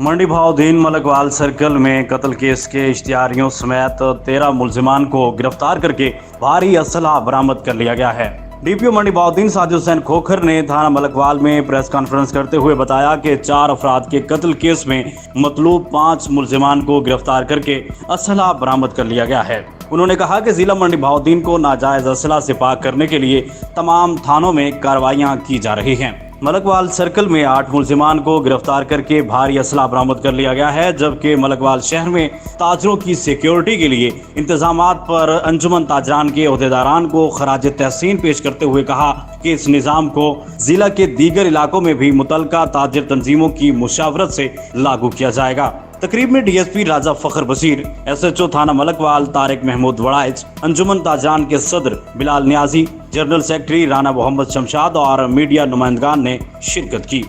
मंडी Bahauddin Malakwal circle में कत्ल case के इश्तिहारियों समेत 13 मुलजिमान को गिरफ्तार करके भारी असला बरामद कर लिया गया है। डीपीओ मंडी भाउद्दीन साजिद हुसैन खोखर ने थाना मलकवाल में प्रेस कॉन्फ्रेंस करते हुए बताया कि 4 अफराद के कत्ल केस में मतलूब 5 मुलजिमान को गिरफ्तार करके असला बरामद कर लिया गया है। उन्होंने कहा कि जिला मंडी भाउद्दीन को नाजायज असला से पाक करने के लिए तमाम थानों में कार्रवाइयां की जा रही हैं। मलकवाल सर्कल में 8 मुलजिमान को गिरफ्तार करके भारी असला बरामद कर लिया गया है, जबकि मलकवाल शहर में ताजरों की सिक्योरिटी के लिए इंतजामात पर अंजुमन ताजरान के ओहदेदारान को खराज तहसीन पेश करते हुए कहा कि इस निज़ाम को जिला के दीगर इलाकों में भी मुतलका ताजिर तंजीमों की मुशावरत से लागू किया जाएगा। तकरीब में डीएसपी राजा फखर बशीर, एसएचओ थाना मलकवाल तारिक महमूद वड़ाइच, अंजुमन ताजरान के सदर बिलाल नियाजी, जनरल सेक्रेटरी राना मोहम्मद शमशाद और मीडिया नुमाइंदगान ने शिरकत की।